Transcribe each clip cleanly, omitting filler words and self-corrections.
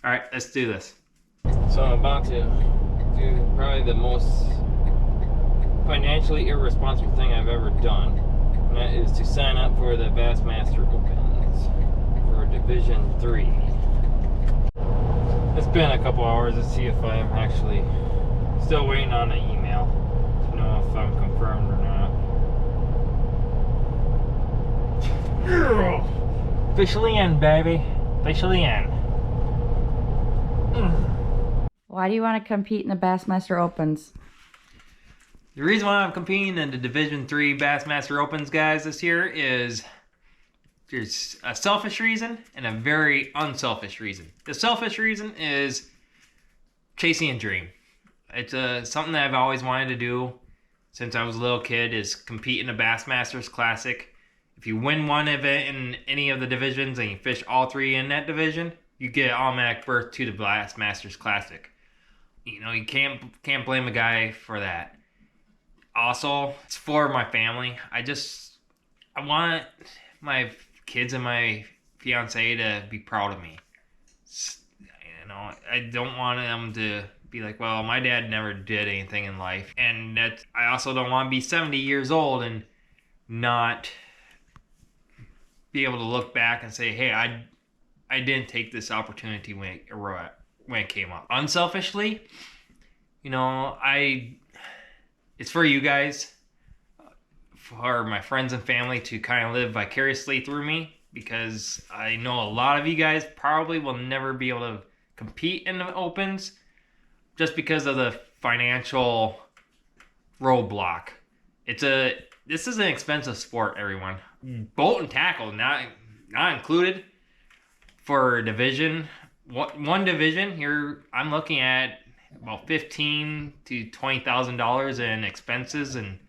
All right, let's do this. So I'm about to do probably the most financially irresponsible thing I've ever done. And that is to sign up for the BassMaster Opens for Division 3. It's been a couple hours. Let's see if I'm actually still waiting on an email to know if I'm confirmed or not. Officially in, baby. Officially in. Why do you want to compete in the BassMaster Opens? The reason why I'm competing in the Division 3 BassMaster Opens, guys, this year is there's a selfish reason and a very unselfish reason. The selfish reason is chasing a dream. It's something that I've always wanted to do since I was a little kid, is compete in the BassMasters Classic. If you win one event in any of the divisions and you fish all three in that division, you get automatic berth to the BassMasters Classic. You know, you can't blame a guy for that. Also, it's for my family. I want my kids and my fiance to be proud of me. You know, I don't want them to be like, well, my dad never did anything in life. And that I also don't want to be 70 years old and not be able to look back and say, hey, I didn't take this opportunity when it came up. Unselfishly, you know, it's for you guys, for my friends and family to kind of live vicariously through me, because I know a lot of you guys probably will never be able to compete in the Opens just because of the financial roadblock. This is an expensive sport, everyone. Bolt and tackle not included for division. One division here, I'm looking at about $15,000 to $20,000 in expenses and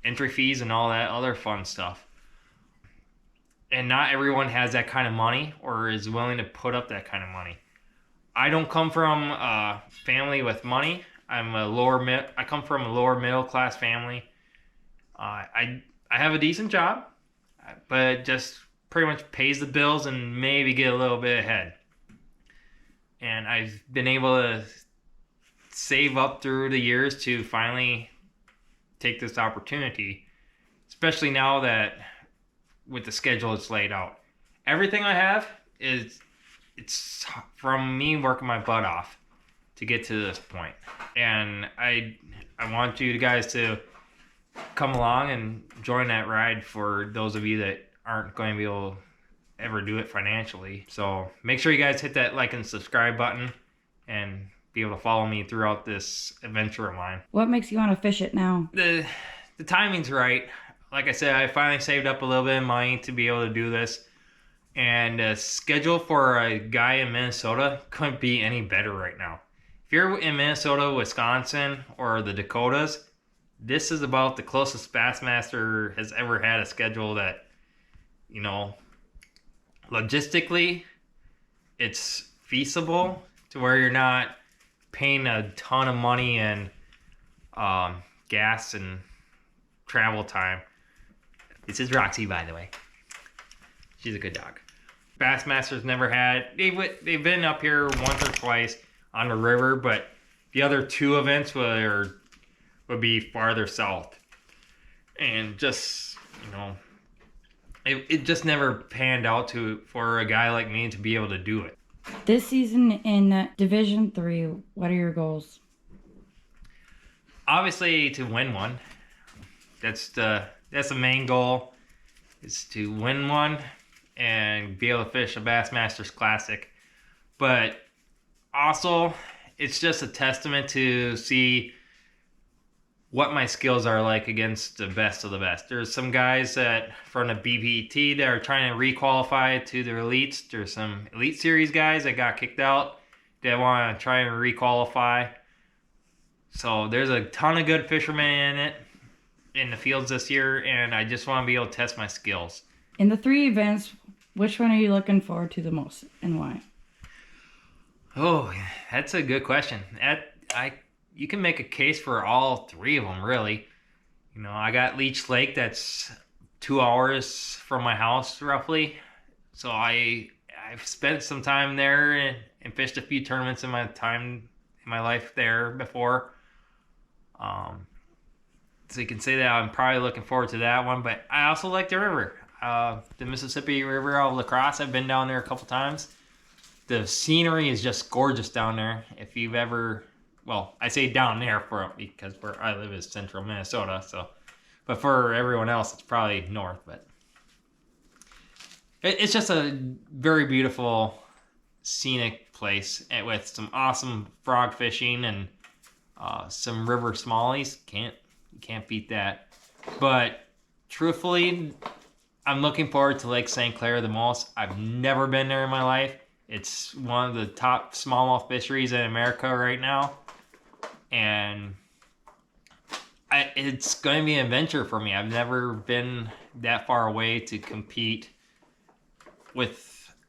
entry fees and all that other fun stuff. And not everyone has that kind of money or is willing to put up that kind of money. I don't come from a family with money. I come from a lower middle class family. I have a decent job, but it just pretty much pays the bills and maybe get a little bit ahead. And I've been able to save up through the years to finally take this opportunity, especially now that with the schedule it's laid out. Everything I have it's from me working my butt off to get to this point. And I want you guys to come along and join that ride for those of you that aren't going to be able to ever do it financially. So make sure you guys hit that like and subscribe button and be able to follow me throughout this adventure of mine. What makes you want to fish it now? The timing's right. Like I said, I finally saved up a little bit of money to be able to do this. And the schedule for a guy in Minnesota couldn't be any better right now. If you're in Minnesota, Wisconsin, or the Dakotas, this is about the closest Bassmaster has ever had a schedule that, you know, logistically, it's feasible to where you're not paying a ton of money in gas and travel time. This is Roxy, by the way. She's a good dog. Bassmasters never had, they've been up here once or twice on the river, but the other two events would be farther south. And just, you know, it just never panned out for a guy like me to be able to do it. This season in Division 3, what are your goals? Obviously to win one. That's the main goal, is to win one and be able to fish a BassMasters Classic. But also, it's just a testament to see what my skills are like against the best of the best. There's some guys that from the BPT that are trying to re-qualify to the elites. There's some Elite Series guys that got kicked out that want to try and re-qualify. So there's a ton of good fishermen in the fields this year, and I just want to be able to test my skills. In the 3 events, which one are you looking forward to the most and why? Oh, that's a good question. You can make a case for all 3 of them, really. You know, I got Leech Lake, that's 2 hours from my house, roughly. So I've spent some time there and fished a few tournaments in my time in my life there before. So you can say that I'm probably looking forward to that one. But I also like the river. The Mississippi River out of La Crosse. I've been down there a couple times. The scenery is just gorgeous down there. If you've ever, well, I say down there because where I live is central Minnesota. So, but for everyone else, it's probably north. But it's just a very beautiful, scenic place with some awesome frog fishing and some river smallies. You can't beat that. But truthfully, I'm looking forward to Lake St. Clair the most. I've never been there in my life. It's one of the top smallmouth fisheries in America right now. And it's going to be an adventure for me. I've never been that far away to compete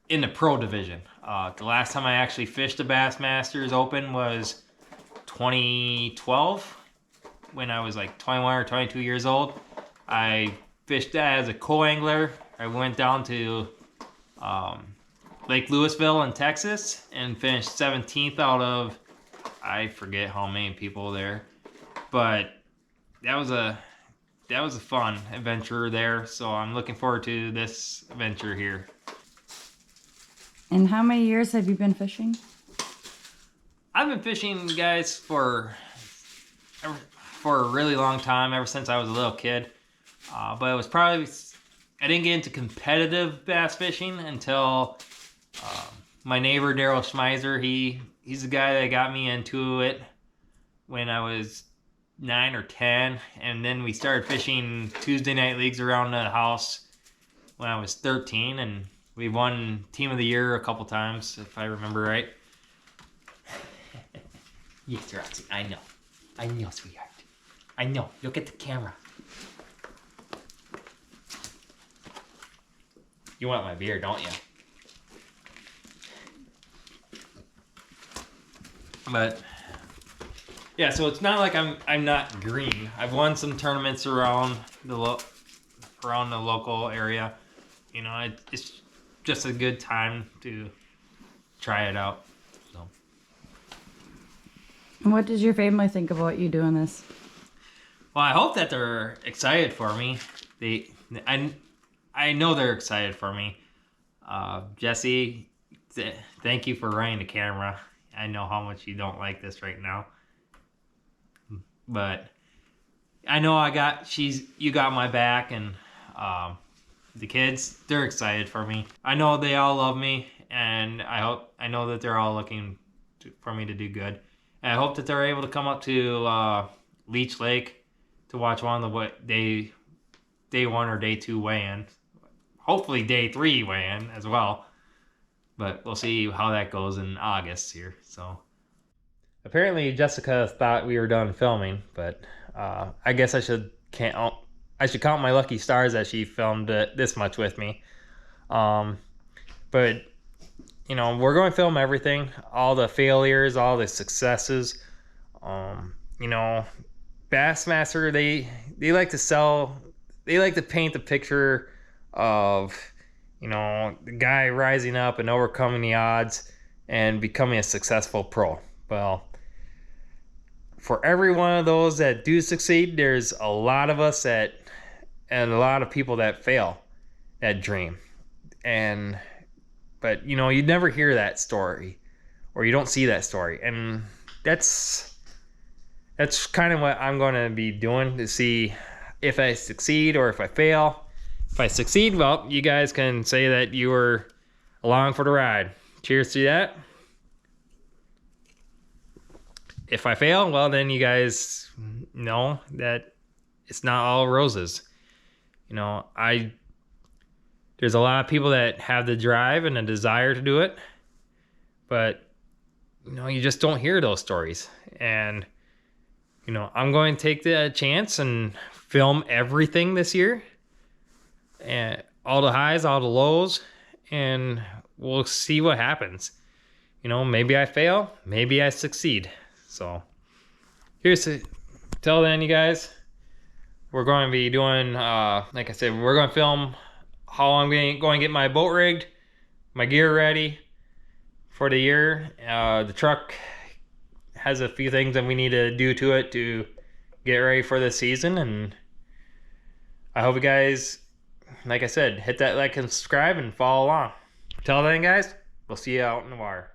in the pro division. The last time I actually fished a BassMaster Open was 2012 when I was like 21 or 22 years old. I fished that as a co-angler. I went down to Lake Louisville in Texas and finished 17th out of, I forget how many people there, but that was a fun adventure there. So I'm looking forward to this adventure here. And how many years have you been fishing? I've been fishing, guys, for a really long time, ever since I was a little kid. But it was probably, I didn't get into competitive bass fishing until my neighbor Daryl Schmeiser. He's the guy that got me into it when I was 9 or 10, and then we started fishing Tuesday night leagues around the house when I was 13, and we won Team of the Year a couple times, if I remember right. Yes, Roxy, I know, sweetheart. I know. Look at the camera. You want my beer, don't you? But yeah, so it's not like I'm not green. I've won some tournaments around the local area. You know, it's just a good time to try it out. So. And what does your family think about you doing this? Well, I hope that they're excited for me. I know they're excited for me. Jesse, thank you for running the camera. I know how much you don't like this right now, but I know you got my back, and the kids, they're excited for me. I know they all love me, and I know that they're all looking for me to do good. And I hope that they're able to come up to Leech Lake to watch one of the day 1 or day 2 weigh-in. Hopefully day 3 weigh-in as well. But we'll see how that goes in August here. So apparently Jessica thought we were done filming, but I guess I should count my lucky stars that she filmed this much with me. But you know, we're going to film everything, all the failures, all the successes. You know, BassMaster, they like to paint the picture of, you know, the guy rising up and overcoming the odds and becoming a successful pro. Well, for every one of those that do succeed, there's a lot of us and a lot of people that fail that dream. But you know, you never hear that story, or you don't see that story, and that's kind of what I'm going to be doing to see if I succeed or if I fail. If I succeed, well, you guys can say that you were along for the ride. Cheers to that. If I fail, well, then you guys know that it's not all roses. You know, there's a lot of people that have the drive and the desire to do it, but you know, you just don't hear those stories. And you know, I'm going to take the chance and film everything this year, and all the highs, all the lows, and we'll see what happens. You know, maybe I fail, maybe I succeed. So till then, you guys, we're going to be doing, like I said, we're going to film how I'm going to get my boat rigged, my gear ready for the year. The truck has a few things that we need to do to it to get ready for the season, and I hope you guys, like I said, hit that like and subscribe and follow along. Till then, guys, we'll see you out in the wire.